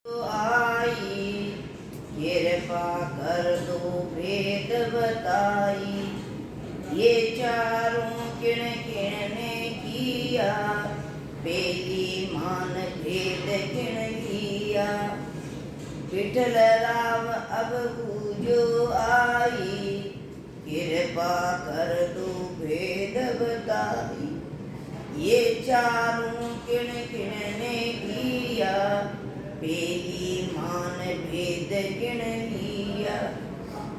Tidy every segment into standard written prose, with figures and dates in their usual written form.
आई कृपा कर दो भेद बताई, ये चारों किण किण ने किया, बेली मान भेद किण लिया। विठल राम अब पूजो आई, कृपा कर दो भेद बताई, ये चारों किण किण ने किया, बेली मान भेद किण लिया।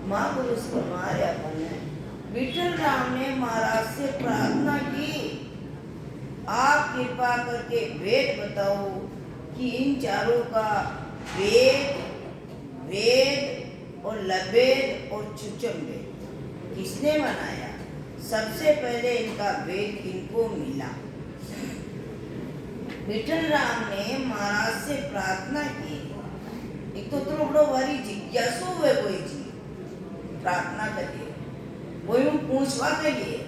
महापुरुष हमारे अपन विठल राम ने महाराज से प्रार्थना की, आप कृपा करके भेद बताओ कि इन चारों का वेद वेद और लभेद और चुचम वेद किसने बनाया। सबसे पहले इनका वेद किनको मिला। विठल राम ने महाराज से प्रार्थना की। एक तो बड़ो भारी जिज्ञासु हुए कोई चीज प्रार्थना करिए, कोई पूछवा के लिए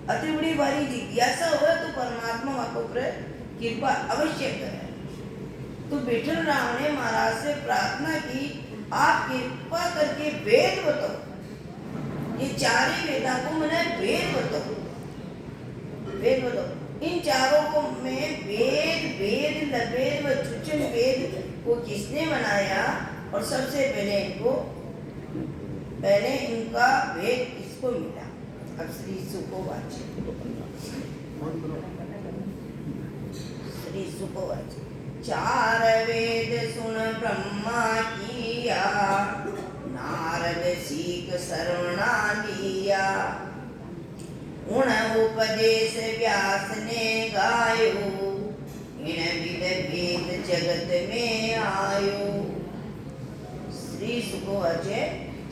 अति बड़ी भारी जिज्ञासा हो तो परमात्मा आपको कृपा अवश्य करे। तो विठल राम ने महाराज से प्रार्थना की, आप कृपा करके वेद बताओ, ये चारे वेदा को मैंने वेद बताओ, वेद बताओ। इन चारों को में वेद वेद लभेद व चुचन वेद को किसने बनाया और सबसे पहले इनका वेद किसको मिला। अब श्री सुखोवाच, श्री सुखोवाच। चार वेद सुन ब्रह्मा किया, नारद सीख श्रवणा लिया, उन उपदेश व्यास ने गायो, इन विद भेद जगत में आयो। श्री सुखोवाच।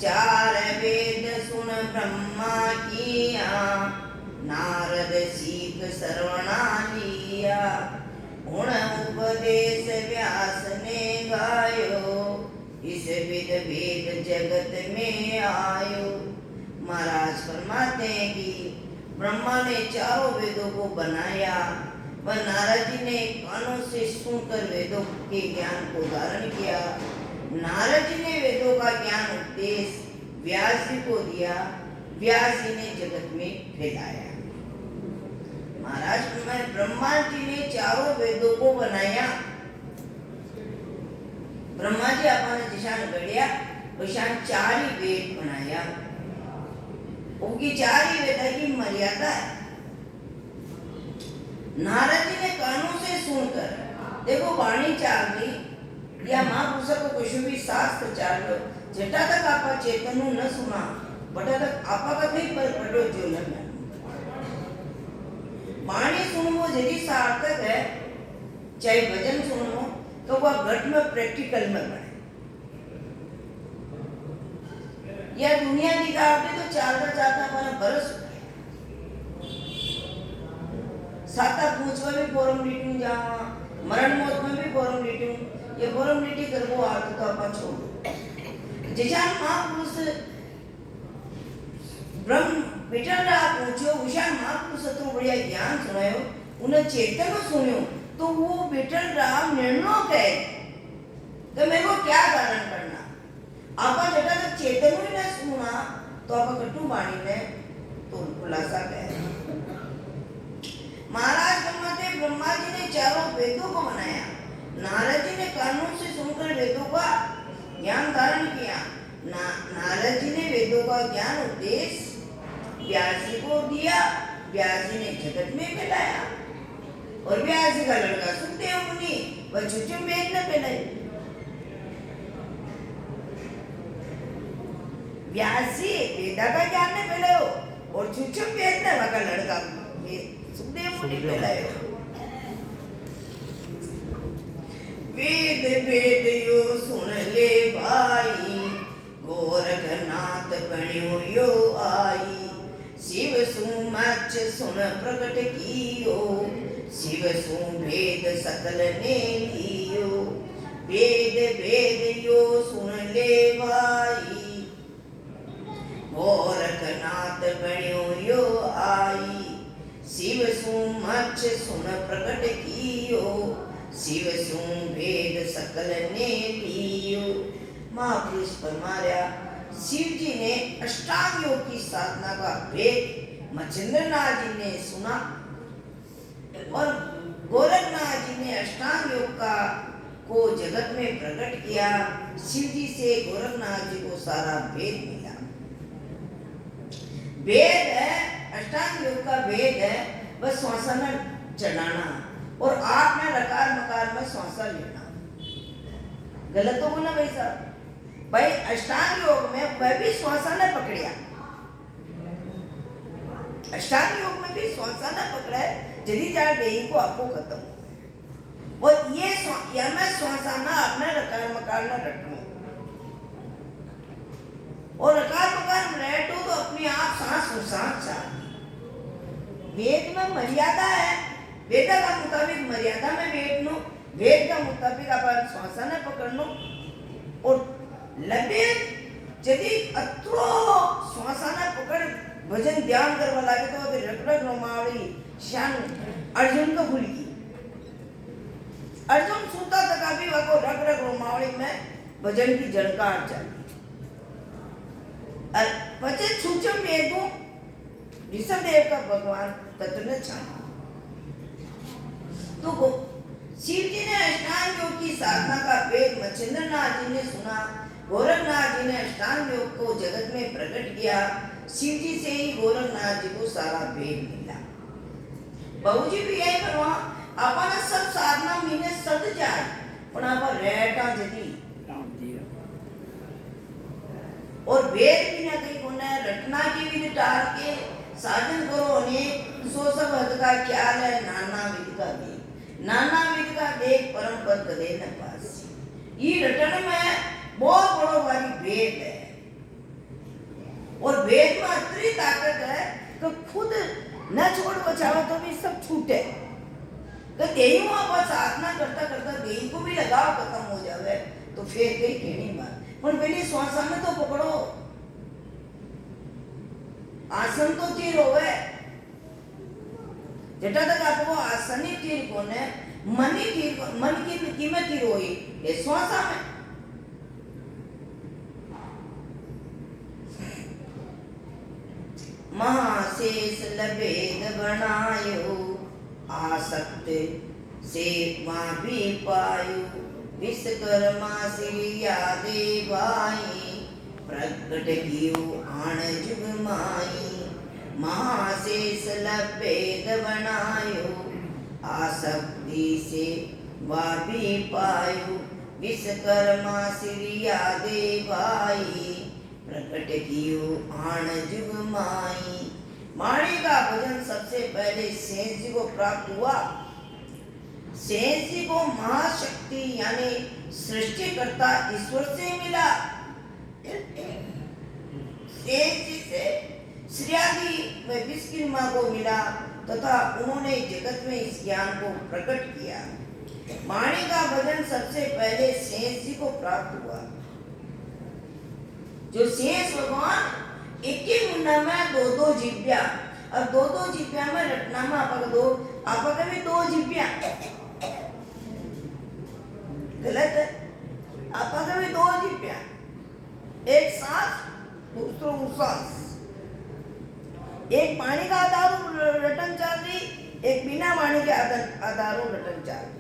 चार वेद सुन ब्रह्मा किया, नारद सीख श्रवणा लिया, उन उपदेश व्यास ने गायो, इस विद भेद जगत में आयो। महाराज फरमाते हैं कि ब्रह्मा ने चारों वेदों को बनाया, वह नारद जी ने कानों से सुनकर वेदों के ज्ञान को धारण किया। नारद जी ने वेदों का ज्ञान उपदेश व्यास जी को दिया, व्यास जी ने जगत में फैलाया। महाराज ब्रह्मा जी ने चारों वेदों को बनाया। ब्रह्मा जी आपने जिशान गढ़िया वैशान चार ही वेद बनाया। उनकी चार ही वेद की मर्यादा है। नारद जी ने कानों से सुनकर, देखो वाणी चाल दी या महापुरुष को कुछ भी शास्त्र चाल लो, जटा तक आपा चेतनु न सुना, बटा तक आपा का कहीं पर पढ़ो जो न वाणी सुनवो यदि सार्थक है, चाहे भजन सुनो तो वह घट में प्रैक्टिकल में बने। या दुनिया दिखाते तो चालता चालता अपना बरस साता पूछवा भी फॉर्मेलिटी जावा, मरण मौत में भी फॉर्मेलिटी, ये फॉर्मेलिटी करबो आदत तो अपन छोड़। जिसान महापुरुष ब्रह्म विठल राम पूछो, विशाल महापुरुष तो बढ़िया ज्ञान सुनायो, उन्हें चेतन सुनियो, तो वो विठल राम निर्णय कहे तो मेरे को क्या धारण करना। आपा जटा तक चेतन ही न सुना तो आपा कटु वाणी ने तो खुलासा कहे। महाराज कहते ब्रह्मा जी ने चारों वेदों को बनाया, नारद जी ने कानों से सुनकर वेदों का ज्ञान धारण किया। नारद जी ने वेदों का ज्ञान उपदेश व्यास जी को दिया, व्यास जी ने जगत में फैलाया। और व्यास जी का लड़का सुखदेव मुनि वह चुचुम वेद न फैलाए। व्यास जी वेदा का ज्ञान ने फैलायो और चुचुम वेद ने वह का लड़का सुखदेव मुनि फैलायो। वेद वेद यो सुन ले भाई, गोरखनाथ बण्यो यो आई, शिव सुमच सुन प्रकट कियो, शिव सुभेद सकल ने लियो। वेद वेद यो सुन ले भाई, गोरखनाथ बण्यो यो आई, शिव सुमच सुन प्रकट कियो, शिव सु भेद सकल ने लियो। महापुरुष फरमा रहा, शिव जी ने अष्टांग योग की साधना का भेद मच्छिंद्र नाथ जी ने सुना और गोरखनाथ जी ने अष्टांग योग का को जगत में प्रकट किया। शिव जी से गोरखनाथ जी को सारा भेद मिला। भेद है अष्टांग योग का, भेद है बस श्वासन चढ़ाना और आप में रकार मकार में श्वासन लेना। गलत तो बोला भाई साहब? भाई अष्टांग योग में वह भी श्वासन पकड़िया, अष्टांग योग में भी श्वासन पकड़ा है, जल्दी जा देही को आपको खत्म हो। और ये मैं श्वासन अपने रकार मकार न रटूं और रकार मकार में रटो तो अपने आप सांस सांस चाहे। वेद में मर्यादा है, वेद का मुताबिक मर्यादा में बैठनो, वेद का मुताबिक अपन श्वासन पकड़नो और लबे यदि अत्रो श्वासन पकड़ भजन ध्यान करवा लागे तो रटरट रोमावली श्यान अर्जुन को भूल गई। अर्जुन सूता तक भी वह को रग रग रोमावली में भजन की झड़कार चली। पचे सूचम वेदों ऋषभदेव का भगवान तत्व ने छाना। तो शिव जी ने अष्टांग योग की साधना का भेद मच्छिंद्र नाथ जी ने सुना। गोरखनाथ जी ने अष्टांग योग को जगत में प्रकट किया। शिव जी से ही गोरखनाथ जी को सारा भेद मिला। बहुजी भी यही पर अपन सब साधना मीने सद जाए पण अपन रहता जदी और वेद की ना कहीं कोने रटना की भी टाल के साधन करो ने सो सब हद का ख्याल है। नाना विद का देख, नाना विद का देख परम पद कदे न पास। ये रटन में बहुत बड़ो वाली वेद है और वेद में इतनी ताकत है कि खुद न छोड़ बचाओ तो भी सब छूटे। तो देही में साधना करता करता देही को भी लगाव खत्म हो जावे तो फिर कई कहनी बात। पर पहले श्वासन में तो पकड़ो, आसन तो तीर होवे। जटा तक आपको आसन ही तीर कोने, मन ही तीर, मन की कीमत तीर होई ये श्वासन में। महाशेष लभेद बनायो, आसक्त से वहाँ भी पायो। विश्वकर्मा श्रिया देवाई, प्रकट कियो आण जुग माई। महाशेष लभेद बनायो, आसक्ति से वहाँ भी पायो। विश्वकर्मा श्रिया देवाई, प्रकट कियो आण जुग माई। माणी का भजन सबसे पहले शेष जी को प्राप्त हुआ। शेष जी को महाशक्ति यानी सृष्टिकर्ता ईश्वर से मिला। शेष जी से श्रेयादी व विश्वकर्मा को मिला तथा उन्होंने जगत में इस ज्ञान को प्रकट किया। माणी का भजन सबसे पहले शेष जी को प्राप्त हुआ। जो शेष भगवान एक ही मुंडा में दो दो जिब्या और दो दो जिब्या में रटना में आपका भी दो जिब्या गलत है। आपका भी दो जिब्या, एक सांस दूसरो सांस। एक पानी का आधारो रटन चल रही, एक बिना पानी के आधारो रटन चल रही।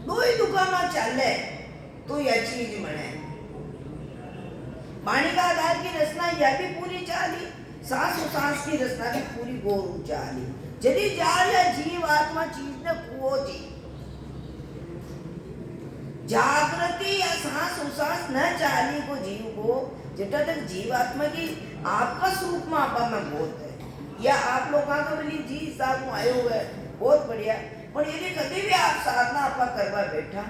दो ही दुकान चले तो यह चीज बने। पानी का आधार की रचना यह भी पूरी चाली, सांस और सांस की रचना भी पूरी गोरू चाली। यदि जार या जीव आत्मा चीज ने कुओ जी जागृति या सांस और सांस न चाली को जीव को जटा तक जीव आत्मा की आपका स्वरूप में आपा में बहुत है या आप लोग का बोली जी साहब आए हुए बहुत बढ़िया। पर यदि कभी भी आप साधना आपा करवा बैठा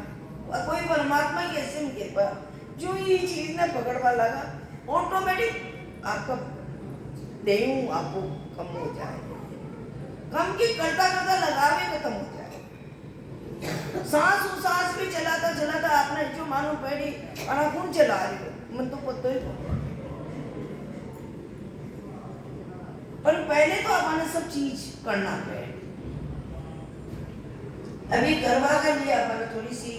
कोई परमात्मा की असीम कृपा जो ये चीज ने पकड़वा लगा ऑटोमेटिक आपका देहू आपको कम हो जाए। कम की करता करता लगावे खत्म हो जाए। सांस और सांस भी चलाता चलाता आपने जो मानो पहली अनाकून चला रही हो मन तो पता ही पर पहले तो आपने सब चीज करना पड़े। अभी करवा के लिए अपन थोड़ी सी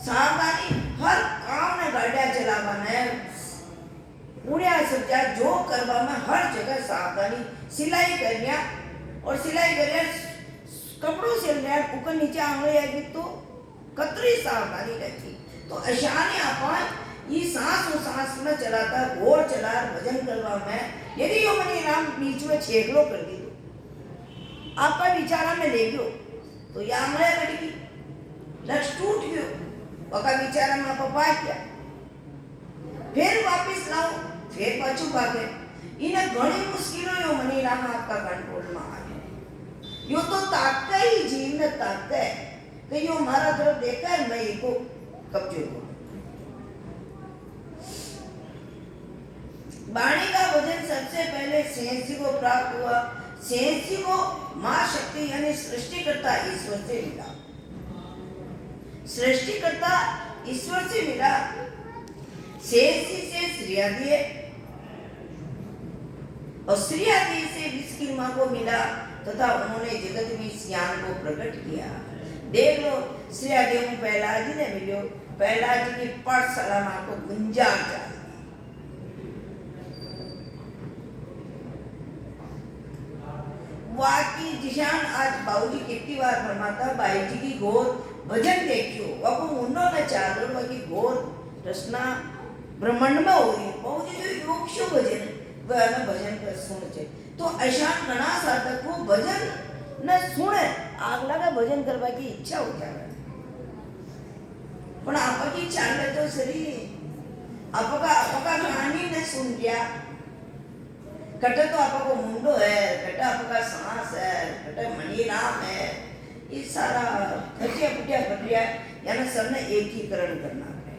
सावधानी हर काम ने गाड़िया चलावा ने पूरा समझा जो करवा में हर जगह सावधानी सिलाई करनिया और सिलाई करिया कपड़ों से ऊपर नीचे आंगली आएगी तो कतरी सावधानी रखी तो अशानी अपन ये सांस में चलाता घोर चला भजन करवा में यदि यो मनी राम बीच में छेकलो कर दी तो आपका विचारा में ले गयो तो ये आंगले कटी लक्ष्य टूट गयो वका विचारा में आप क्या फिर वापस लाओ फिर पाछू भागे इन्हें घणी मुश्किलों यो मनी राम आपका कंट्रोल में आ गया यो तो ताकता ही जीव ने ताकता है कि यो हमारा तरफ देखा है मैं इसको कब्जे को वाणी का वजन सबसे पहले शेष जी को प्राप्त हुआ शेष जी को मां शक्ति यानी सृष्टिकर्ता ईश्वर से मिला सृष्टिकर्ता ईश्वर से मिला शेष जी से श्रीयादी है और श्रीयादी से विष्णु मां को मिला तथा उन्होंने जगत में ज्ञान को प्रकट किया देख लो श्रीयादी को पहलाज ने मिलो पहलाज की पाठशाला मां को गुंजार जा वाकी जिशान आज बाबूजी कितनी बार फरमाता भाई जी की गोद भजन देखियो वाको मुंडो न चालो वाकी गोद रचना ब्रह्मांड में हो रही बाबूजी जो योग शो भजन वह हमें भजन कर सुनचे तो अशान घना साधक को भजन न सुने आगला का भजन करवा की इच्छा हो जाए पण आपकी चाले तो सरी आपका कहानी ने सुन लिया कटे तो आपको मुंडो है कटे आपका सांस है कटे मणि नाम है ये सारा खटिया पुटिया खटिया यानी सबने एकीकरण करना है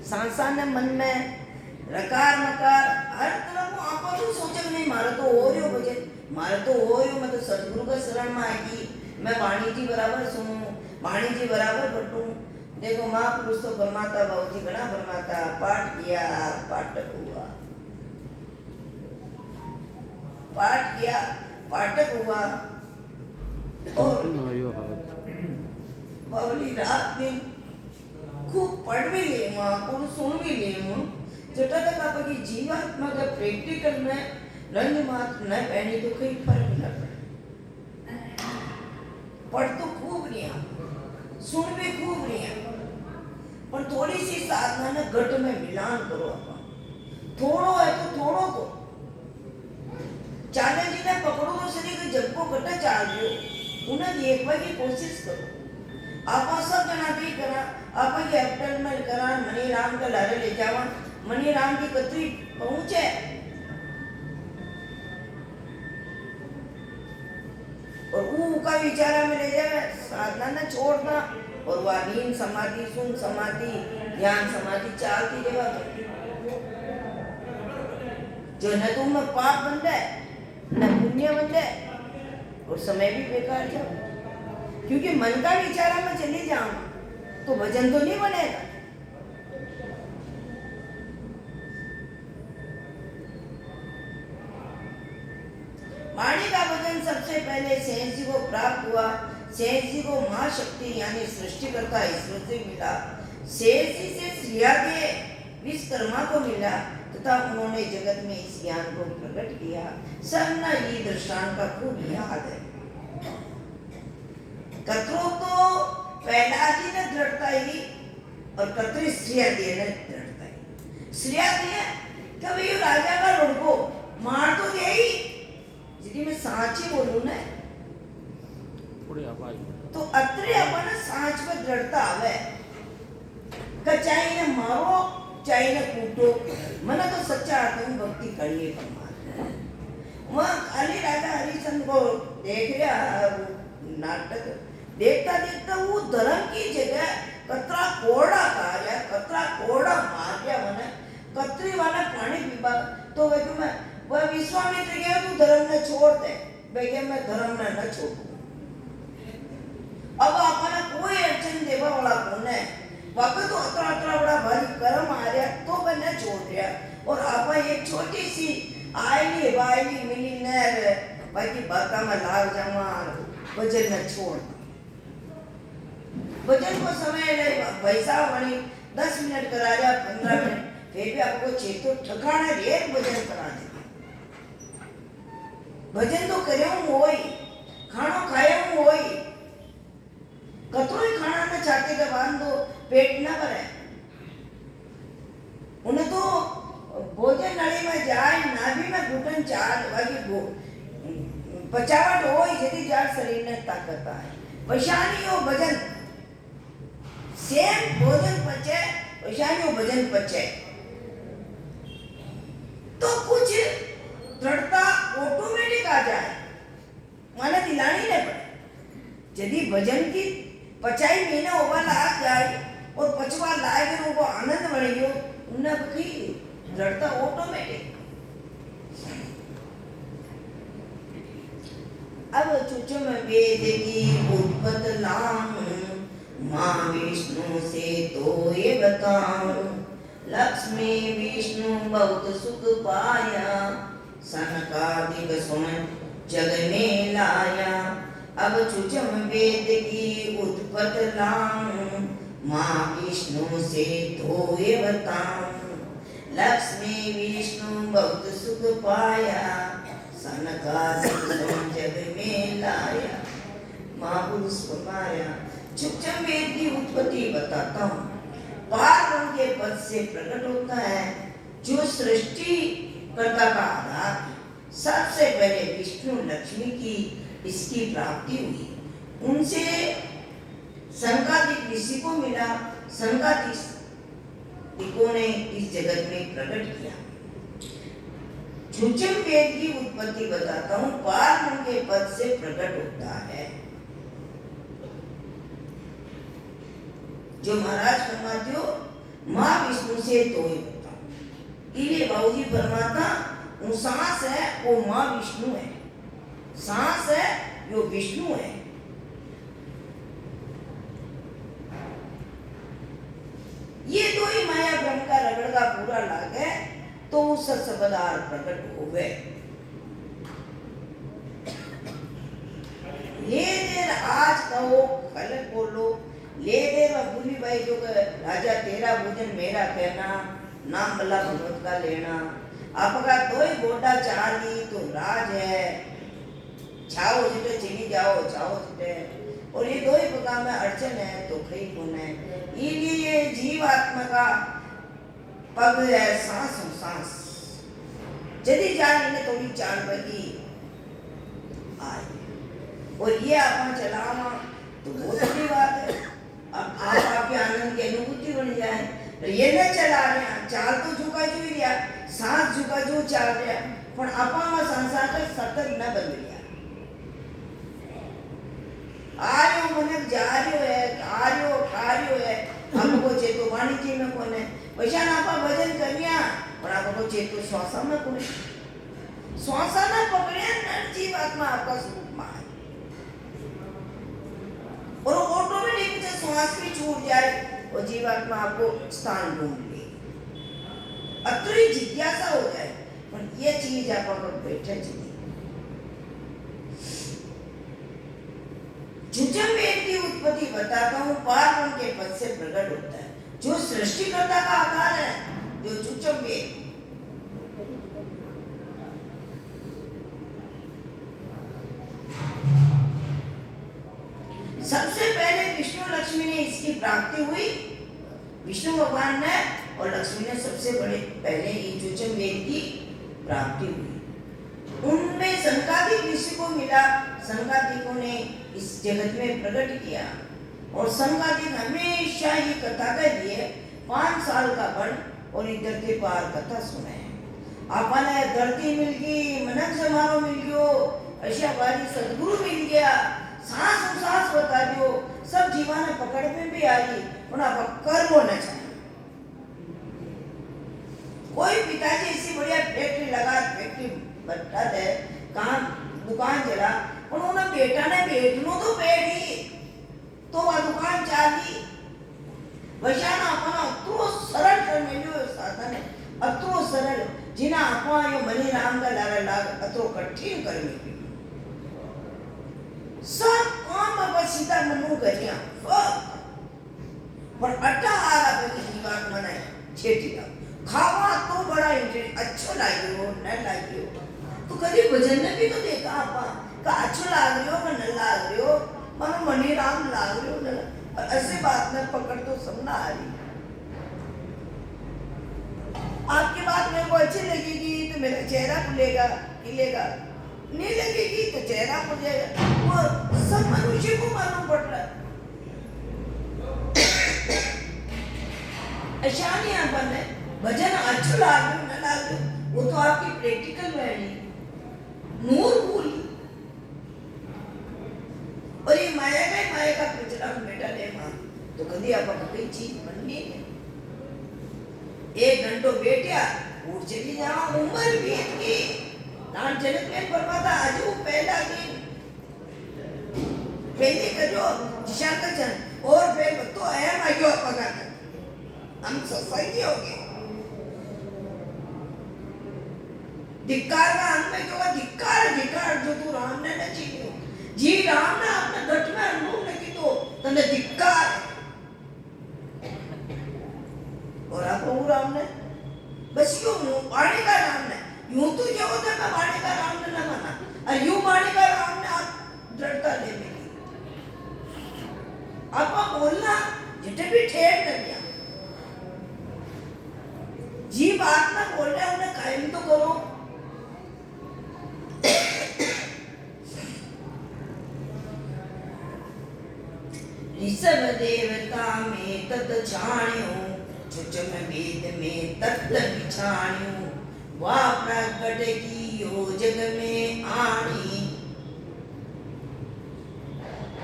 सांसा ने मन में रकार मकार हर तरफ को आपको तो सोचे नहीं मारे तो हो रही हो बजे मारे तो हो रही हो मैं तो सतगुरु का शरण में आएगी मैं वाणी जी बराबर सुनूं वाणी जी बराबर बटूं देखो महापुरुष तो फरमाता बाबू जी घना फरमाता पाठ किया पाठक हुआ पाठ किया पाठक हुआ और बावली रात दिन खूब पढ़ भी ले खूब सुन भी ले जटा तक आपकी जीवात्मा का प्रैक्टिकल में रंग मात्र न पहनी तो कोई फर्क न पड़े पढ़ तो खूब नहीं सुन भी खूब नहीं पर थोड़ी सी साधना ने घट में मिलान करो अपन थोड़ो है तो थोड़ो को चाले जी ने पकड़ो तो सही कि जब को घटा चाल रहे हो उन्हें देखने की कोशिश करो आप सब जना भी करा आप की अप्टल में करा मनी राम का लारे ले जावा मनी राम की कतरी पहुंचे और वो का विचारा में ले जावे साधना न छोड़ना और वह नींद समाधि सुन समाधि ध्यान समाधि चालती रेवा जो न तुम में पाप बन जाए न पुण्य बन जाए और समय भी बेकार जाओ क्योंकि मन का विचारा में चली जाऊं तो भजन तो नहीं बनेगा वाणी का भजन सबसे पहले शेष जी को प्राप्त हुआ शेष जी को मां शक्ति यानी सृष्टिकर्ता ईश्वर से मिला शेष जी से श्रीयादी विश्वकर्मा को मिला तथा उन्होंने जगत में इस ज्ञान को प्रकट किया सबना ये दृष्टांत का खूब याद है कतरो तो पहला जी ने दृढ़ता ही और कतरी श्रीयादी ने दृढ़ता ही श्रीयादी कभी राजा का लड़को मार तो दे ही यदि मैं सांची बोलूं ना तो अत्रे अपन सांच में दृढ़ता आवे चाहे ने मारो चाहे ने कूटो मना तो सच्चा आत्म भक्ति करिए परमात्मा वह खाली राजा हरिश्चंद्र को देख रहा नाटक देखता देखता वो धर्म की जगह कतरा कोड़ा कार्य कतरा कोड़ा मार्या मने कतरी वाला पानी पीबा तो वह विश्वामित्र गया तू धर्म ने छोड़ दे बेगे मैं धर्म ने न छोड़ू अब अपना कोई अड़चन देवा वाला कौन है वक्त तो अतरा अतरा बड़ा भारी कर्म आ रहा तो मैंने छोड़ दिया और आप एक छोटी सी आयली वायली मिली नहर बाकी बाता में लाग जावा वजन न छोड़ भजन को समय ले पैसा वाली 10 मिनट करा दिया 15 मिनट फिर भी आपको चेतो ठिकाने रे भजन करा दे भजन तो करे होई खानो खाए होई कतरोई खाना ने छाती के बांध दो पेट ना भरे उन्हें तो भोजन नली में जाए नाभि में घुटन चार बाकी गो पचावट होई जदी जार शरीर ने ताकत आए परेशानी हो भजन सेम भोजन पचे परेशानी हो भजन पचे तो कुछ दृढ़ता ऑटोमेटिक आ जाए माने दिलानी नहीं पड़े यदि भजन की पचाई महीने ओवर लाग जाए और पचवा लाए वो आनंद बढ़ियो उन्हें की दृढ़ता ऑटोमेटिक अब चुचुम वेद की उत्पत लाऊं माँ विष्णु से तो ये बताऊं लक्ष्मी विष्णु बहुत सुख पाया सनकादिक सुन जग में लाया अब चुचम वेद की उत्पत लाऊं माँ विष्णु से तो ये बताऊं लक्ष्मी विष्णु बहुत सुख पाया सनकादिक सुन जग में लाया महापुरुष फरमाया चुचम वेद की उत्पत्ति बताता हूँ पार ब्रह्म के पद से प्रकट होता है जो सृष्टि कर्ता का आधार सबसे पहले विष्णु लक्ष्मी की इसकी प्राप्ति हुई उनसे संकादिक ऋषि को मिला संकादिकों ने इस जगत में प्रकट किया चुचम वेद की उत्पत्ति बताता हूँ पार ब्रह्म के पद से प्रकट होता है जो महाराज फरमाते हो माँ विष्णु से तो ही बताओ इले बाबूजी फरमाता वो सांस है वो माँ विष्णु है सांस है जो विष्णु है ये दो ही माया ब्रह्म का रगड़गा पूरा लाग है तो उस पदार्थ प्रकट हो गए ले देर आज कहो कल बोलो ले दे भूली भाई जो राजा तेरा भोजन मेरा कहना नाम भला भगवत का लेना आपका दो ही गोटा चाली तो राज है छाओ जिटे चली जाओ छाओ जिटे और ये दो ही पका में अड़चन है तो कहीं कौन है ये जीव आत्मा का पग है सांस सांस यदि जान इन्हें थोड़ी चाल बगी आए और ये आपने चलावा तो बहुत अच्छी बात है अब आप आपके आनंद की अनुभूति बन जाए तो ये न चला रहे हैं चाल तो झुका जो ही रहा सांस झुका जो चाल रहा पर आपा में संसार का सतत न बन गया आर्यो मनक जार्यो है आर्यो कार्यो है आपको चेतो वाणिज्य में कौन है वैसा ना आपा भजन करिया पर आपको चेतो श्वासा में कौन श्वासा न पकड़े न जीव आत्मा आपका स्वरूप में और ऑटोमेटिक से श्वास भी छूट जाए और जीवात्मा आपको स्थान ढूंढ ले अतरी जिज्ञासा हो जाए पर ये चीज आप पर बैठे चाहिए चुचम वेद की उत्पत्ति बताता हूँ पार ब्रह्म के पद से प्रकट होता है जो सृष्टिकर्ता का आधार है जो चुचम वेद सबसे पहले विष्णु लक्ष्मी ने इसकी प्राप्ति हुई विष्णु भगवान ने और लक्ष्मी ने सबसे बड़े पहले ये चुचम वेद की प्राप्ति हुई उनमें संकादिक ऋषि को मिला संकादिकों ने इस जगत में प्रकट किया और संकादिक हमेशा ये कथा कर दिए 5 साल का बन और इधर के पार कथा सुने आपने धरती मिल गई मनक समारोह मिल गयो ऐशावादी सदगुरु मिल गया सांस बता दियो सब जीवाने पकड़ में भी आई पर आप कर्मो न चाहिए कोई पिताजी ऐसी बढ़िया फैक्ट्री लगा फैक्ट्री बता दे कहाँ दुकान चला उन्होंने बेटा ने बेटनो तो बैठी तो वह दुकान चाली वैशाना अपना अत्रो सरल करने जो साधन है अत्रो सरल जिना अपना यो मनी राम का लारा लाग अत्रो कठिन करने की सब काम अब सीधा मनु करिया पर 18 बजे जीवात मने छेटी खावा तो बड़ा इंटरेस्ट अच्छो लाग्यो न लाग्यो तो कभी भजन ने भी तो देखा आपा का अच्छो लाग रयो का न लाग रयो मानो मनी राम लाग रयो न ऐसे बात में पकड़ तो सब ना आ रही। आपकी बात मेरे को अच्छी लगेगी तो मेरा चेहरा खुलेगा खिलेगा, नहीं लगेगी तो चेहरा खुलेगा। वो सब मनुष्य को मालूम पड़ रहा है। ऐसा नहीं अपन है भजन अच्छा लाग न लाग वो तो आपकी प्रैक्टिकल वाली नूर बोली और ये माया का पिछड़ा बेटा ले मां तो कभी आप कोई चीज बननी है। एक घंटो बैठा उठ चली जावा उम्र बीत गई नान जनक में परमाता आजू पहला दिन पहले करो जिशान का जन और फिर तो है मायो पगा हम सोसाइटी हो गए धिक्कार का अंत में क्यों धिक्कार जो तू राम ने न जीवियो जी राम ने अपने घट में अनुभव न की तो तने धिक्कार और आप राम ने बस यूं वाणी का राम ने यूं तो जो होता है वाणी का राम ने न माना और यूं वाणी का राम ने आप दृढ़ता ले मिली आपा बोलना जितने भी ठेर कर दिया जी बात ना बोल रहे उन्हें कायम तो करो। ऋषभ देवता में तत छाण्यो चुचम वेद में तत्त बिछाण्यो वा प्रगट की यो जग में आणी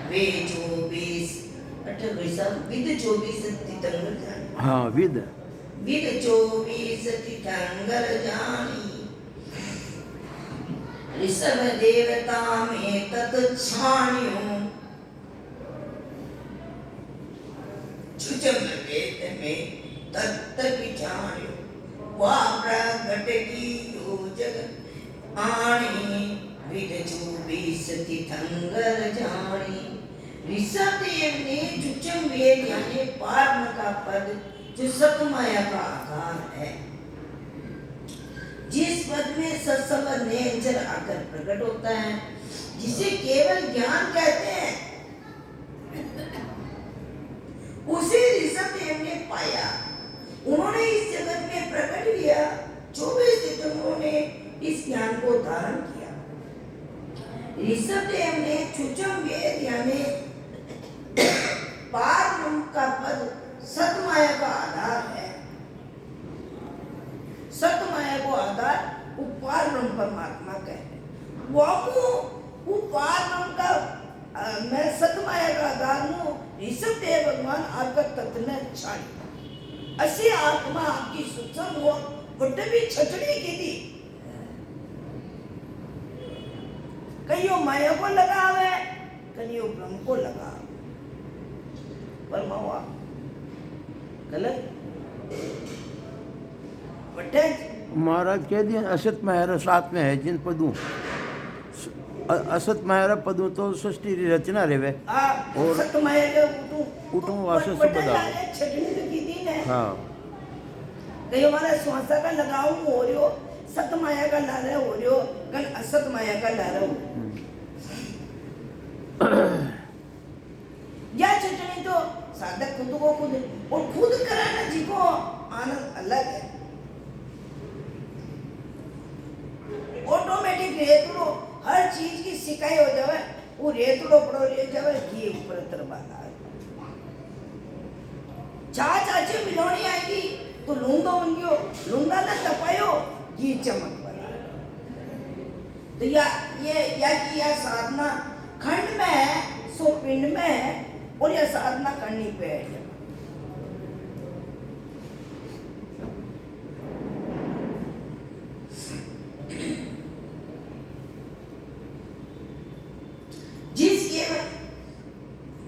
वे 24 28 विद 24 तीर्थंकर जानी हाँ विद 24 तीर्थंकर जानी ऋषभ देवता में तत छाण्यो चुचम वेद में तत्त बिछाण्यो वा प्रगट की यो जग आणी विद 24 तीर्थंकर जानी। ऋषभ देव ने चुचम वेद यानी पार्न का पद जो सतमाया का आधार है जिस पद में सत्संग नेंजर आकर प्रकट होता है जिसे केवल ज्ञान कहते हैं उसे ऋषभ देव ने पाया। उन्होंने इस जगत में प्रकट किया 24 तीर्थंकरों ने इस ज्ञान को धारण किया। ऋषभ देव ने चुचम वेद यानी पार का पद सतमाया का आधार है। सतमाया को आधार उपार ब्रह्म परमात्मा कहते हैं। वो उपार ब्रह्म का मैं सतमाया का आधार हूँ। ऋषभ देव भगवान आपका तत्व ने छाड़ी असी आत्मा आपकी सूक्ष्म हो बुढ़े भी छचड़ी की थी कईयों माया को लगा है कईयों ब्रह्म को लगा परमावा गलत महाराज कह दिए असत माया साथ में है जिन पदों असत माया पदों तो सृष्टि रचना रेवे और असत माया के उठो वासो से बता छटनी तो की थी ने हां कई हमारा श्वासा का लगाव हो रियो सत माया का ला रहे हो रियो कल असत माया का ला रहे हो या छटनी तो साधक खुद को खुद और खुद कराना जी को आनंद अलग है। ऑटोमेटिक रेतड़ो हर चीज की सिकाई हो जावे वो रेतड़ो पड़ो ले जावे घी ऊपर तरबाला छाछ अच्छे मिलोनी आएगी तो लूंगा बन गयो लूंगा ना तपायो घी चमक बना तो या कि यह साधना खंड में है सो पिंड में है और यह साधना करनी पे है।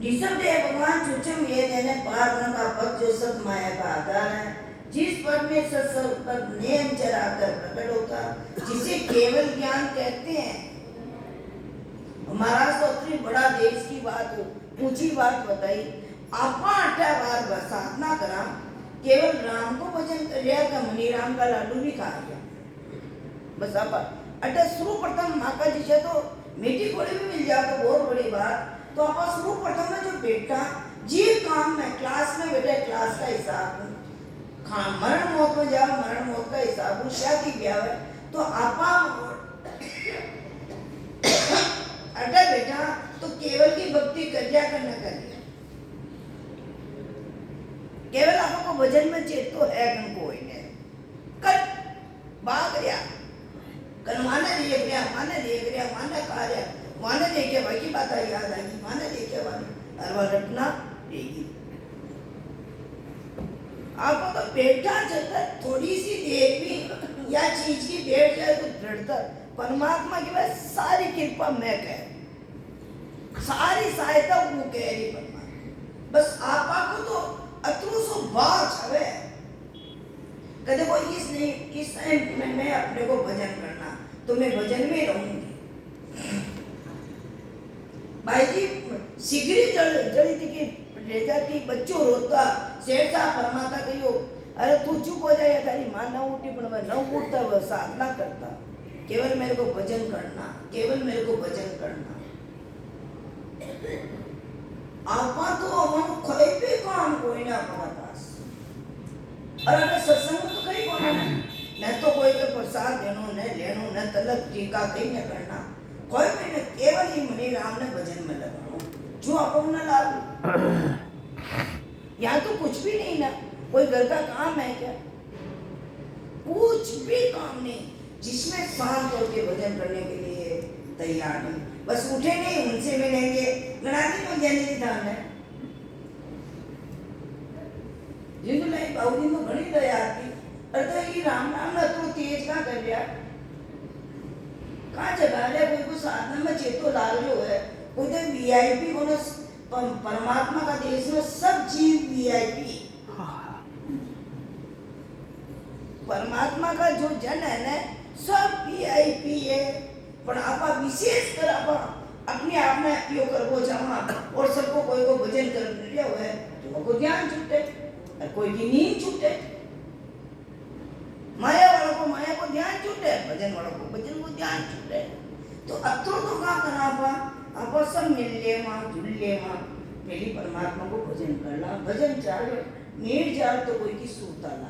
ऋषभ देव भगवान चुचम वेद यानी पार ब्रह्म का पद जो सत माया का आधार है जिस पद में सत्संग नेम चराकर प्रकट होता जिसे केवल ज्ञान कहते हैं। हमारा तो इतनी बड़ा देश की बात हो ऊंची बात बताई आपा 8 बार साधना करा, केवल राम को भजन कर लिया का मनी राम का लाडू भी खा गया। बस आप अटे सर्वप्रथम माका जी से तो मीठी गोली भी मिल जाए तो बहुत बड़ी बात। तो आप सर्वप्रथम में जो बेटा जी काम में क्लास में बेटे क्लास का हिसाब मरण मौत में जाओ, मरण मौत का हिसाब शादी ब्याह है तो आपा अटे बेटा तो केवल की भक्ति करिया कर न करिया, केवल आपको भजन में चेतो है कन कोई ने कर भाग रिया कन माने देख रिया माने खा रिया माने देखे बाकी बात याद आएगी माने देखे वाले हर बार रटना रहेगी। आपको तो बेटा चलता थोड़ी सी देर भी या चीज की बैठ जाए तो दृढ़ता परमात्मा की वह सारी कृपा मैं कह सारी सहायता वो कह रही परमात्मा। बस आपा को तो अतरू सो बात हवे कदे को इस टाइम में मैं अपने को भजन करना तो मैं भजन में रहूंगी। भाई जी सिगरी जड़ी थी कि ले जाती बच्चों रोता सेठ साहब फरमाता कहियो अरे तू चुप हो जाए तारी मां ना उठी पर मैं न उठता वह साधना करता, केवल मेरे को भजन करना, केवल मेरे को भजन करना। आपा तो हम कोई भी काम कोई ना हमारे पास और अगर सत्संग तो कहीं कोई न तो कोई के प्रसाद देनो न लेनो न तलक टीका कहीं न करना कोई भी न, केवल ही मनी राम ने भजन में लगाओ जो अपन न लागू। यहाँ तो कुछ भी नहीं ना, कोई घर का काम है क्या, कुछ भी काम नहीं जिसमें शांत होकर भजन करने के लिए तैयार नहीं। बस उठे नहीं उनसे मिलेंगे गणाती में जाने की धान है जिनको नहीं बाबूजी को घड़ी दया आती अरे ये राम नाम ना तो तेज का कर लिया कहाँ जगा लिया कोई को साधना में चेतो लाल जो है कोई तो वीआईपी को परमात्मा का देश में सब जीव वीआईपी परमात्मा का जो जन है ना सब वीआईपी है पर आपा विशेष कर आपा अपने आप में उपयोग करबो चाहना और सबको कोई को भजन कर लिया हुआ है तो को ध्यान छूटे और कोई की नींद छूटे माया वालों को माया को ध्यान छूटे भजन वालों को भजन को ध्यान छूटे। तो अब तो क्या करना आपा सब मिल ले मां जुड़ ले मां पहली परमात्मा को भजन करना भजन चाल नीर जाल तो कोई की सूता ला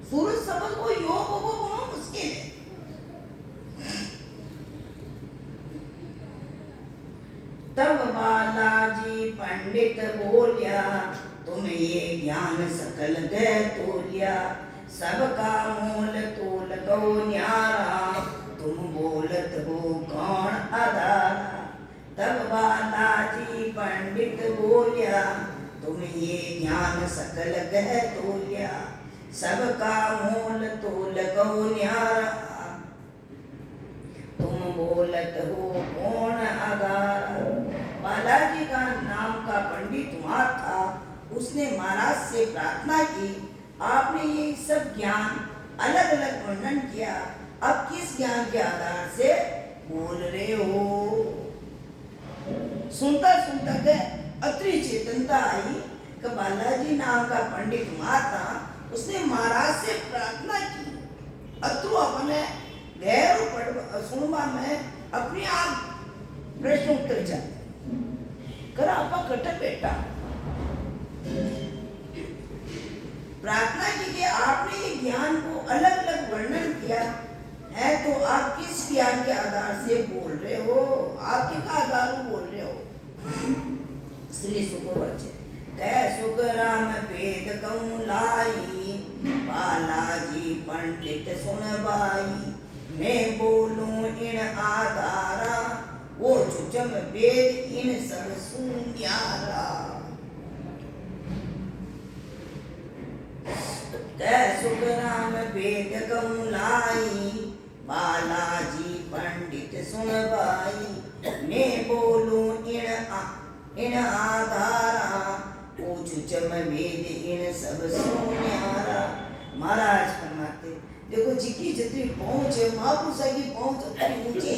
सूरज सबल को योग हो बहुत मुश्किल है। तब बालाजी पंडित बोलिया तुम ये ज्ञान सकल दे तोलिया सबका मोल तोल गो न्यारा तुम बोलत हो कौन अदारा। तब बालाजी पंडित बोलिया तुम ये ज्ञान सकल दे तोलिया सबका मोल तोल गो न्यारा तुम बोलत हो कौन अगारा। बालाजी का नाम का पंडित वहां था, उसने महाराज से प्रार्थना की आपने ये सब ज्ञान अलग अलग वर्णन किया, अब किस ज्ञान के आधार से बोल रहे हो। सुनता सुनता के अतरी चेतनता आई कि बालाजी नाम का पंडित वहां था, उसने महाराज से प्रार्थना की अतु अपने गैर सुनवा में अपने आप प्रश्न उत्तर जाते कर आपा कट बेटा प्रार्थना की कि आपने ये ज्ञान को अलग अलग वर्णन किया है तो आप किस ज्ञान के आधार से बोल रहे हो, आप किस आधार पर बोल रहे हो। श्री सुखवचन सुख राम वेद कहूँ लाई बालाजी पंडित सुन बाई मैं बोलूं इन आधारा वो चुचम वेद इन सब सुन्यारा। सुख राम वेद कहूँ लाई बालाजी पंडित सुन बाई मैं बोलूं इन आधारा चम वेद इन सब सुन्यारा। महाराज फरमाते देखो जिकी जितनी पहुंच है महापुरुषा की पहुंच उतनी ऊंची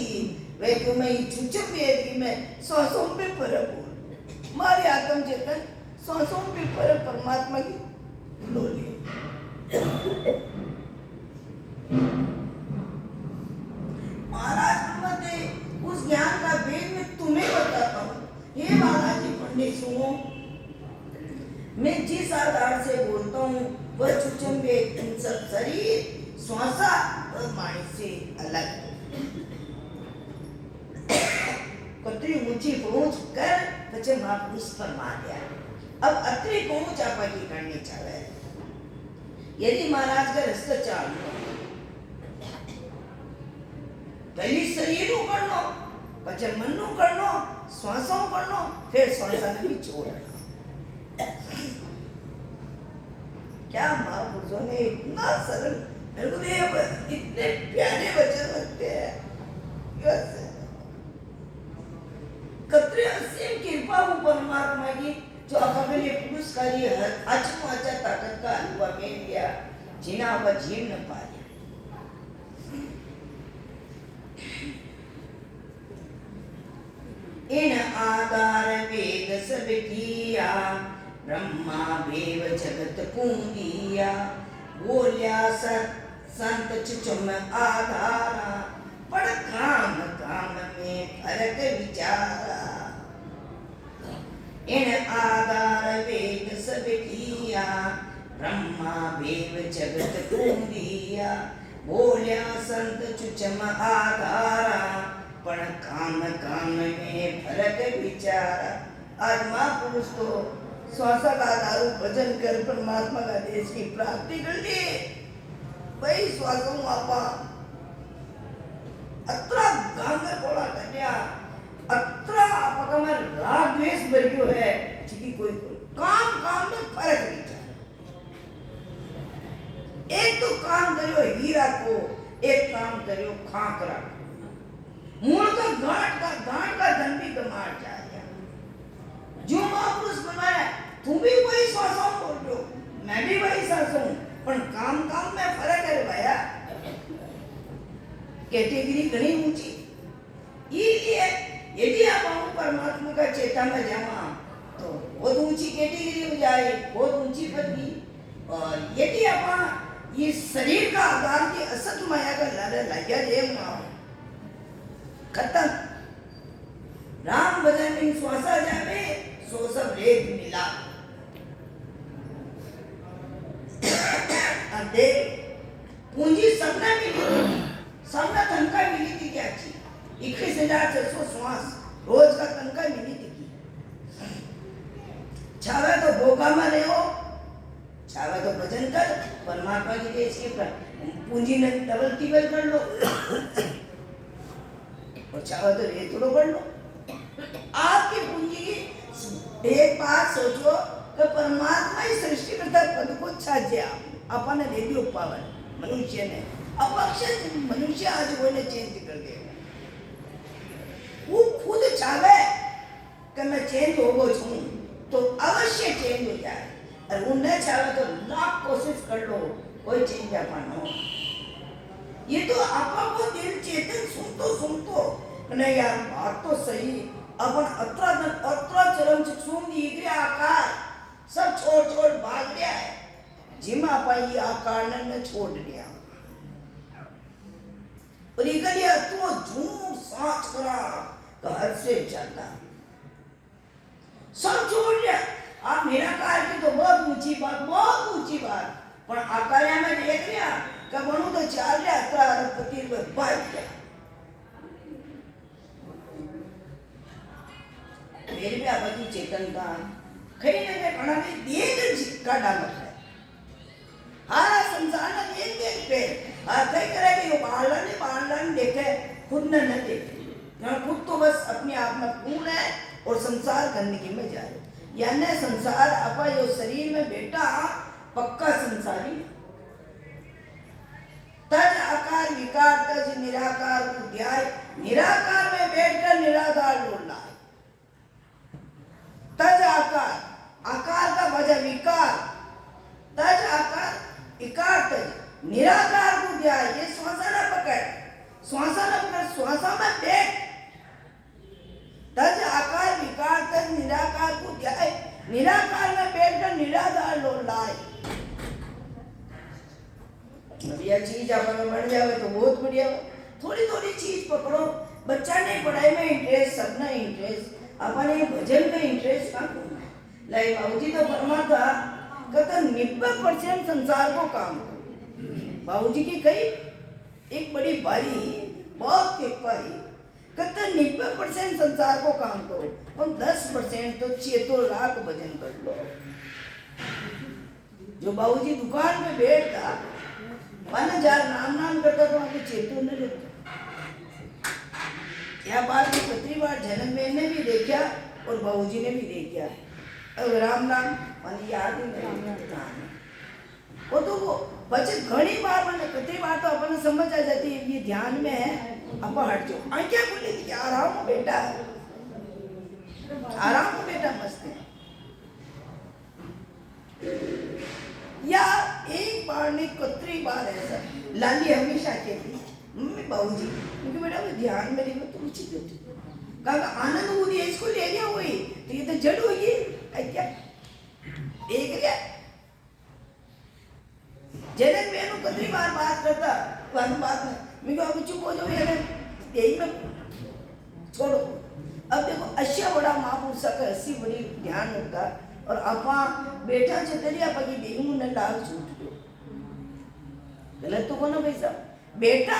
वे क्यों मैं चुचुप वेदी में सांसों पे परम बोल मारे आत्म चेतन सांसों पे परम परमात्मा की लोली महाराज मते उस ज्ञान का भेद मैं तुम्हें बताता हूँ। हे बालाजी पंडित सुनो, मैं जिस आधार से बोलता हूँ वह चुचुम्बे इन सब शरीर श्वासा और वाणी से अलग है। कतरी ऊंची पहुंच कर बच्चे महापुरुष फरमा दिया। अब अतरी पहुंच आप की करनी चाहे यदि महाराज का रास्ता चालू पहली शरीर करनो પછી મનનું કરનો શ્વાસોं કરનો फिर श्वासाने भी छोड़ना। क्या महापुरुषों ने इतना सरल मेरे को ये इतने प्यारे वचन लगते हैं। कतरे असीम कृपा वो परमात्मा की जो आपके लिए पुरुषकारी अच्छा ताकत का अनुभव में लिया जिन्हें आप जीव न पाया। इन आधार वेद सब किया ब्रह्मा देव जगत पूंजिया बोलिया संत चुचुम आधारा पड़ काम काम में फर्क विचारा। इन आधार वेद सब किया ब्रह्मा देव जगत पूंजिया बोलिया संत चुचुम आधारा पण काम काम में फर्क विचारा। आज महापुरुष तो श्वासा का दारू भजन कर परमात्मा का देश की प्राप्ति कर ली। वही श्वासों आपा अत्रा गांगर बोला कन्या अत्रा आपका में राग द्वेष भरियो है जिकी कोई काम काम में फर्क विचारा। एक तो काम करियो हीरा को एक काम करियो खाकरा मूल का गांठ का धन भी कमार जाएगा। जो महापुरुष बनाया तुम भी वही श्वासों बोल रहे हो मैं भी वही श्वासों पर काम काम में फर्क है भैया। कैटेगरी घनी ऊंची ये यदि आप परमात्मा का चेता में जावा तो बहुत ऊंची कैटेगरी हो जाए बहुत ऊंची पदवी। और यदि आप ये शरीर का आधार की असत माया का लाल लगा देना खत्म। राम भजन में श्वासा जावे सो सब रेत मिला। अब देख पूंजी सबने मिली सबने तनखा मिली थी क्या चीज 21,600 श्वास रोज का तनखा मिली थी। छावे तो भोगा में रहो छावे तो भजन कर परमात्मा की देश के पूंजी ने डबल टिबल कर लो और चाहो तो ये थोड़ा बढ़ लो। आपकी पूंजी की एक बात सोचो कि परमात्मा ही सृष्टि करता पद को छाजे अपन दे दियो पावर मनुष्य ने अपक्ष मनुष्य आज वो ने चेंज कर दिया। वो खुद चाहे कि मैं चेंज हो गो छूं तो अवश्य चेंज हो जाए और वो न चाहे तो लाख कोशिश कर लो कोई चेंज अपन हो। ये तो आपको दिल चेतन सुनतो नहीं यार बात तो सही अपन अत्रा चरम सूम दी आकार सब छोड़ भाग गया है जिमा पाई आकार ने छोड़ दिया और ये तो झूठ साच करा घर से चलता सब छोड़ दिया। आप निराकार की तो बहुत ऊंची बात पर आकार में देख लिया कब बनू तो चाल रहा अत्रा पति में बात क्या मेरे भी आपकी चेतन का कहीं ना कहीं बना के देख का डामत है। हारा संसार ना देख पे कहीं करे कि ये बालन देखे खुद न देखे खुद तो बस अपने आप में पूर्ण है और संसार करने की में जा रहे यानी संसार अपा यो शरीर में बेटा पक्का संसारी तज आकार विकार तज निराकार को ध्याय निराकार में बैठकर निराकार बोलना है। तज आकार का वजह विकार तज आकार इकार तज निराकार को ध्याय ये श्वासा न पकड़ श्वासा में बैठ निराकार में बैठकर निराधार लो लाए। अब यह चीज अपन बन जावे तो बहुत बढ़िया। थोड़ी थोड़ी चीज पकड़ो। बच्चा ने पढ़ाई में इंटरेस्ट, सबना इंटरेस्ट, अपन ये भजन में इंटरेस्ट का लाइक बाबूजी तो फरमा था कहता 90% संसार को काम करो। बाबूजी की कई एक बड़ी बारी बहुत कृपा है, कहता 90% संसार को काम करो और 10% तो चेतो रात भजन कर लो। जो बाबूजी दुकान पे बैठता माने जार नाम करता तो वहां चेतो न रहता। यह बात तो कितनी बार जन्म में ने भी देखा और बाबूजी ने भी देखा है। अब राम नाम माने याद ही नहीं। वो तो वो बच्चे घनी बार माने कितनी बार तो अपन समझ आ जाती है ये ध्यान में है, अब हट जाओ। आंखें खुली थी, आराम हो बेटा, आराम हो बेटा, मस्त है। या एक बार नहीं कितनी बार ऐसा लाली हमेशा कहती मम्मी बाबूजी क्योंकि बेटा मैं ध्यान में नहीं तुम चित कहा आनंद हो रही है इसको ले गया हुई तो ये तो जड़ हुई है क्या देख रहा जनक मैंने कितनी बार बात करता बात मैं कहा चुप हो जाओ यार यही में छोड़ो। अब देखो अच्छा बड़ा महापुरुष का ऐसी बड़ी ध्यान होता और आपा बेटा चतरी आपा की देहू ने लाल छूट दो गलत तो को ना भाई साहब बेटा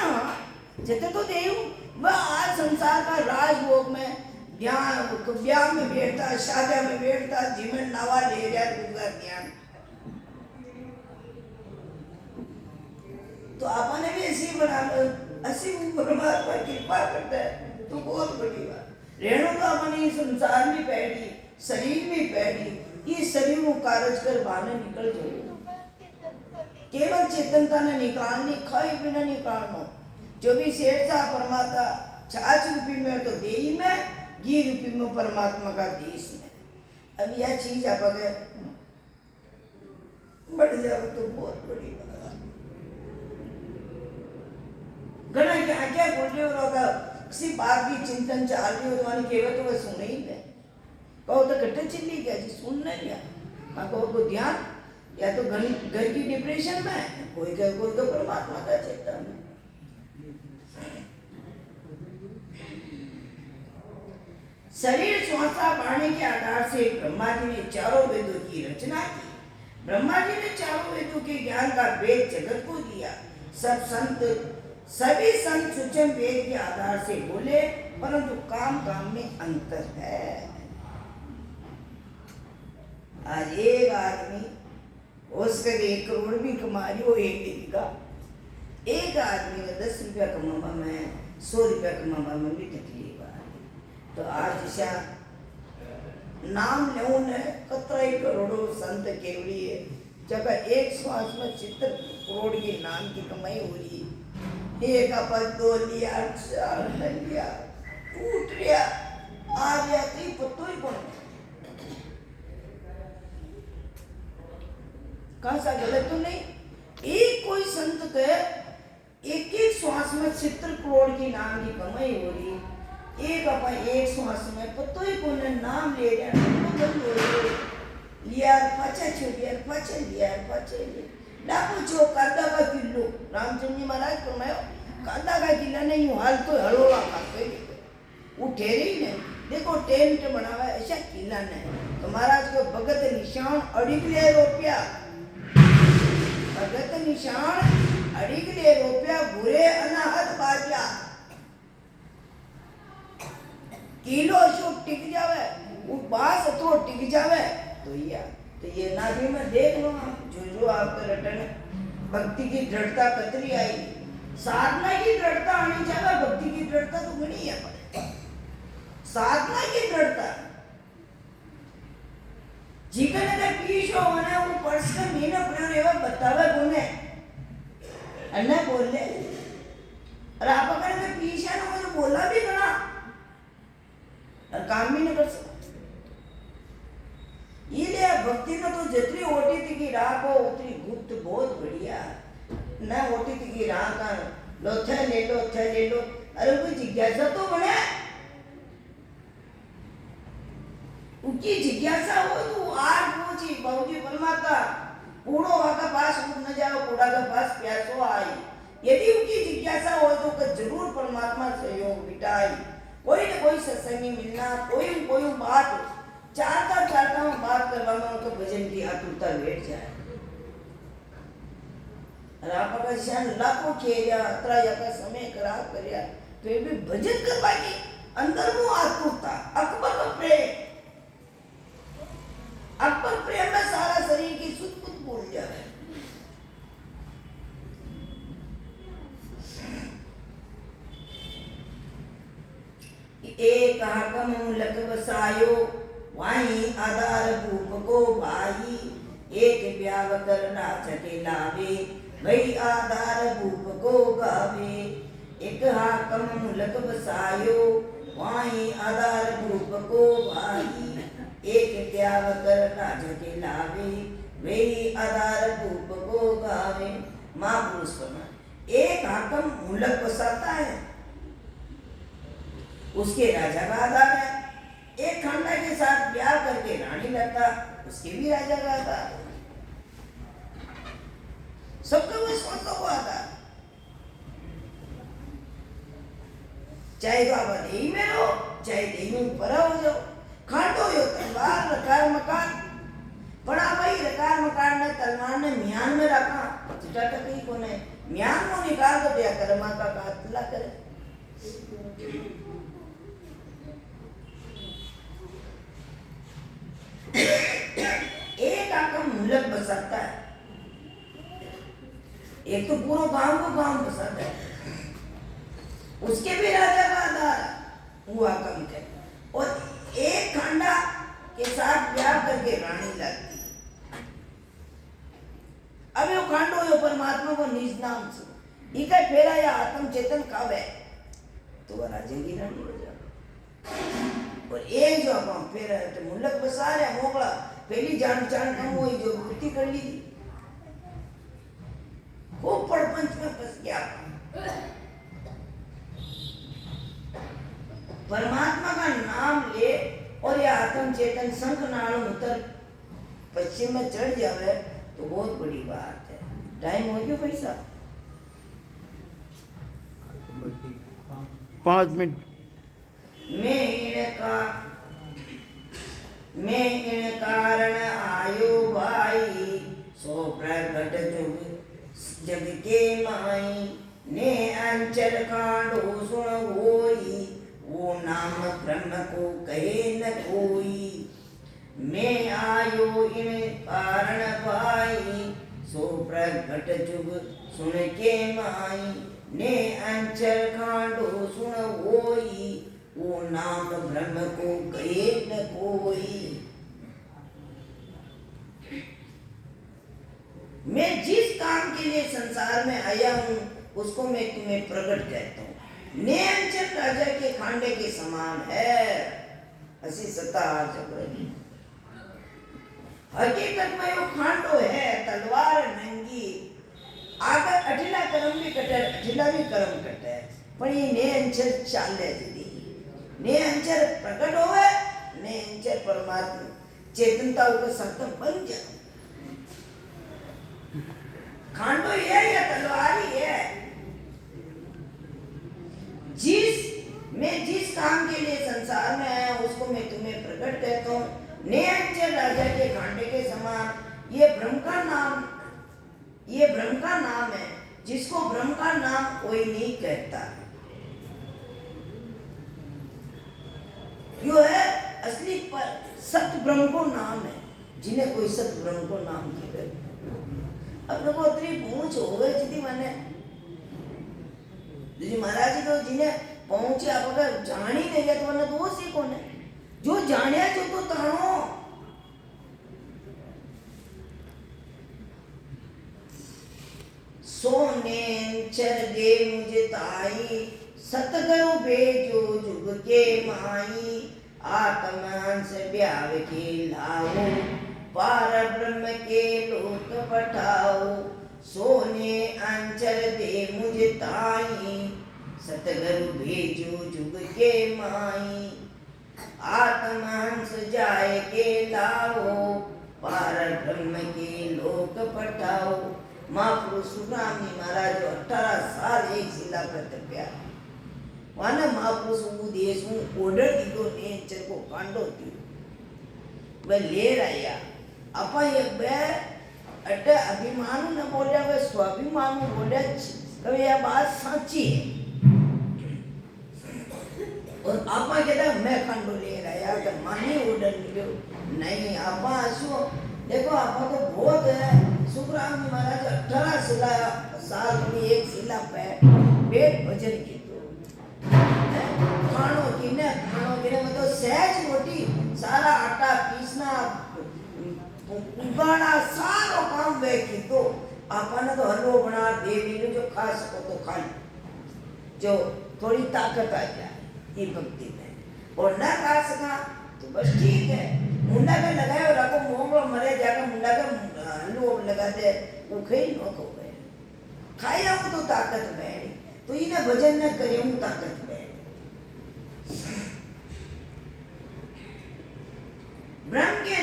जते तो देहू वह आज संसार का राजभोग में ध्यान ब्याह में बैठता, शादी में बैठता, जीवन नवा ले जाए गुजर ध्यान। तो आपने भी ऐसी बना ऐसी परमात्मा कृपा करता है तो बहुत बड़ी बात। रेणु तो अपने संसार में बैठी, शरीर में बैठी, ये शरीर को कारज कर बाहर निकल जाए। केवल चेतनता ने निकालनी, खाई बिना निकालना। जो भी शेर सा परमात्मा छाछ रूपी में तो देही में, घी रूपी में परमात्मा का देश में। अब यह चीज आप अगर बढ़ जाओ तो बहुत बड़ी बात। घना क्या क्या बोल रहे हो होगा किसी बात की चिंतन चाल रही हो तुम्हारी केवल तो वह सुने ही नहीं। कहो तो कट्टे चिल्ली क्या जी सुनना क्या कहो को ध्यान या तो घर की डिप्रेशन में कोई का परमात्मा का चेतन में। शरीर श्वासा पानी के आधार से ब्रह्मा जी ने चारों वेदों की रचना की। ब्रह्मा जी ने चारों वेदों के ज्ञान का वेद जगत को दिया। सभी संत सूचम वेद के आधार से बोले परंतु काम काम में अंतर है। आज एक आदमी उसका 1 करोड़ भी कमा रही हो एक दिन का, एक आदमी का 10 रुपया कमावा में 100 रुपया कमावा में भी तकलीफ आ रही। तो आज ऐसा नाम लेने ने कतराई करोड़ों संत केवड़ी है जगह एक श्वास में 70 करोड़ के नाम की कमाई हो रही। एक अपन 2 लिया 4 लिया टूट गया आ गया तो पत्तो ही कौन कहाँ सा गलत तो नहीं। एक कोई संत के एक श्वास में 70 करोड़ की नाम की कमाई हो रही। एक अपन एक श्वास में पत्तो ही कौन नाम ले रहा लिया पाचा छोड़िया पाचा लिया पाचा ना पूछो कांदा का किलो रामचंद्र जी महाराज फरमायो कांदा का किला नहीं हाल तो हड़ोला खाते उठे ही नहीं। देखो टेंट बनावा ऐसा किला नहीं तो महाराज को भगत निशान 2.5 रुपया भगत निशान 2.5 रुपया बुरे अनाहत बाजा किलो शो टिक जावे वो बास तो टिक जावे तो ये नाभि में देख लो जो आपका रटन भक्ति की दृढ़ता कतरी आई। साधना की दृढ़ता आनी चाहिए। भक्ति की दृढ़ता तो बनी है साधना की दृढ़ता जीवन अगर पीछो होना वो पर्स का मीना प्रयोग एवं बतावे गुने अन्ना बोल ले और आप अगर पीछा ना हो तो बोला भी करा और काम भी नहीं कर सकता। ये भक्ति में तो जितनी ओटी की राह को उतनी गुप्त बहुत बढ़िया न ओटी की राह का लोथा ले लो अरे कोई जिज्ञासा तो बने उसकी जिज्ञासा हो तो आठ पहुंची बाबूजी परमात्मा कूड़ो का पास उठ न जाओ कूड़ा का पास प्यासो आई। यदि उनकी जिज्ञासा हो तो जरूर परमात्मा सहयोग बिटाई। कोई न कोई सत्संगी मिलना कोई बात चाहता हूँ बात करवाना तो भजन की आतुरता बैठ जाए। आपका श्याम लाखों खेरिया अतरा या समय करा करया फिर भी भजन करवा के अंदर वो आतुरता अकबर प्रेम में सारा शरीर की सुध बुध भूल जाए। एक हाकम लक बसायो वाही आधार भूप को भाई। एक ब्याव कर राज के लावे वही आधार भूप को गावे। एक हाकम मुलक बसायो वाही आधार भूप को भाई। एक ब्याव कर राज के लावे वही आधार भूप को गावे। महापुरुष फरमान एक हाकम मुलक बसाता है उसके राजा का आधार है। एक खंडा के साथ ब्याह करके रानी लगता उसके भी राजा का आधार। सबका विश्वास हुआ था चाहे तो आप देही में रहो चाहे देही में परा हो जाओ। खाटो यो तलवार रकार मकान बड़ा भाई रकार मकान ने तलवार ने म्यान में रखा चिटा टकई को ने म्यान को निकाल तो दिया कर्मा का कातला करे। एक आकम मुलक बसाता है एक तो पूरा गांव को गांव बसाता है उसके भी राजा का आधार वो आकम थे। और एक खंडा के साथ ब्याह करके रानी लगती। अब यो खांडो यो परमात्मा को निज नाम से इका फेरा या आत्म चेतन कब है तो वह राजा की रानी हो जाए। और एक जो हम फिर तो मुल्लक बसा रहे मोकला पहली जान कम हुई जो वृत्ति कर ली थी खूब पड़पंच में फंस गया। परमात्मा का नाम ले और यह आत्म चेतन संख नाल उत्तर पश्चिम में चढ़ जावे तो बहुत बड़ी बात है। टाइम हो गया भाई साहब 5 मिनट। मैं इन कारण आयो भाई सो प्रगट जुग जग के माई। ने अंचल कांडो सुन होई वो नाम ब्रह्म को कहे न कोई। मैं आयो इन कारण भाई सो प्रगट जुग सुन के माई। ने अंचल कांडो सुन होई वो नाम ब्रह्म को कहे न कोई। मैं जिस काम के लिए संसार में आया हूँ उसको मैं तुम्हें प्रकट कहता हूँ। ने अंचल राजा के खांडे के समान है असी सत्ता हकीकत में वो खांडो है तलवार नंगी आगर अठिला कर्म भी कटे अठिला भी कर्म कटे पर ये ने अंचल चाल जदी ने अंचल प्रकट होवे ने अंचल परमात्मा चेतनता का सत्य बन जाए। खांडो ये या तलवार ही है। जिस काम के लिए संसार में आया उसको मैं तुम्हें प्रकट कहता हूँ। ने अंचल राजा के खांडे के समान ये ब्रह्म का नाम है जिसको ब्रह्म का नाम कोई नहीं कहता। यो है असली पर सत्य ब्रह्म को नाम है जिन्हें कोई सत्य ब्रह्म को नाम नहीं कहता। अब को इतनी पूछ हो गई जितनी मैंने जी महाराज जी तो जिन्हें पहुंचे आप अगर जान ही नहीं गया तो वरना दोष ही कौन है जो जाने जो तो तानो। सोने चर दे मुझे ताई सतगुरु भेजो जुग के माई। आत्महंस ब्याव के लाओ पार ब्रह्म के लोक पठाओ। सोने अंचल दे मुझे ताई सतगुरु भेजो जुग के माई। आत्महंस जाए के लाओ, पार ब्रह्म के लोक पठाओ। महापुरुष सुखराम जी महाराज जो 18 साल एक शिला पर तप्या वाने महापुरुष देश में ऑर्डर दीधो ने चर को कांडो दियो वे ले रहा अपा ये बे अटे अभिमानु न बोलिया वे स्वाभिमानु बोलिया कभी यह बात सच्ची है और आपा कहता मैं खंडो ले रहा तो मानी ऑर्डर मिलो नहीं आपा आसो देखो आपा तो बहुत है सुखराम जी महाराज 18 साल में एक शिला पे पेट भजन की तो खानो की ने में तो सहज रोटी सारा आटा पीसना उगाना सारो काम वे की तो आपा ने तो हलवो बना दे दिलो जो खा सको तो खा जो थोड़ी ताकत आ जाए ये भक्ति में और ना खा सका तो बस ठीक है मुंडा का लगाए और आपको मुंह मरे जाकर मुंडा का हलवो लगा दे वो खाई न खो गए खाई हम तो ताकत में तो इन्हें भजन न करे हम ताकत में ब्रह्म के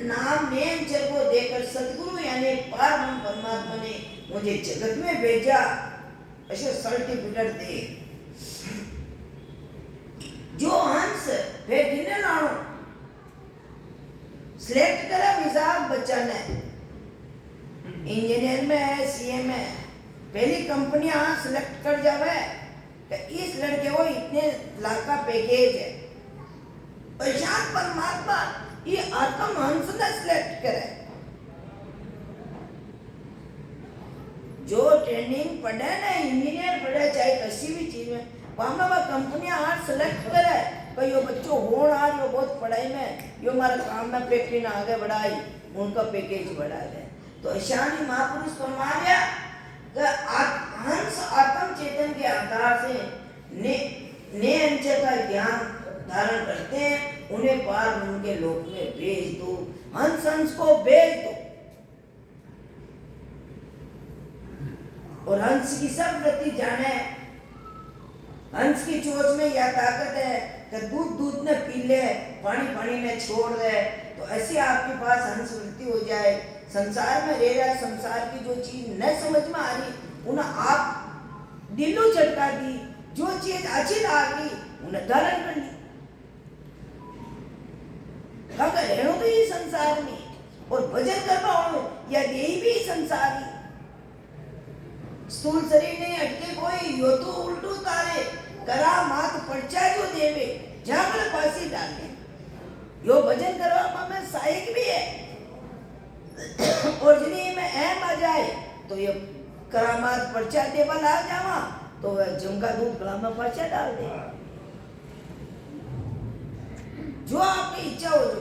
नाम नेम चल को देकर सतगुरु यानी परम परमात्मा ने मुझे जगत में भेजा ऐसे सर्टिफिकेट दे जो हंस फिर गिने लाओ सिलेक्ट करा विशाख बच्चन ने इंजीनियर में है सीएम है पहली कंपनियां सिलेक्ट कर जावे कि इस लड़के को इतने लाख का पैकेज है प्रशांत परमात्मा ये आत्म हंस ने सिलेक्ट करे जो ट्रेनिंग पढ़े ना इंजीनियर पढ़े चाहे किसी भी चीज में वहां वह कंपनियां आज सिलेक्ट करे कि यो बच्चों होण आज वो बहुत पढ़ाई में यो हमारा काम में फैक्ट्री ना आगे बढ़ाई उनका पैकेज बढ़ा दे तो ईशानी महापुरुष फरमा दिया कि हंस आत्म चेतन के आधार से ने अंचल का ज्ञान धारण करते हैं उन्हें पार उनके लोक में भेज दो हंस को भेज दो और हंस की सब गति जाने हंस की चोंच में यह ताकत है कि दूध ने पी ले पानी ने छोड़ दे तो ऐसे आपके पास हंस वृत्ति हो जाए संसार में रह रहा संसार की जो चीज न समझ में आ रही उन्हें आप दिलो झटका दी जो चीज अच्छी लग रही उन्हें धारण कर ली अगर रहनो तो ये संसार में और भजन करना हो या यही भी संसारी स्थूल शरीर नहीं अटके कोई यो तो उल्टू तारे करा मात पर्चा जो देवे जागल पासी डाले यो भजन करवा में सहायक भी है और जिन्हें में अहम आ जाए तो ये करामात पर्चा देवल आ जावा तो वह जमका दूध गला में पर्चा डाल दे जो आपकी इच्छा हो जो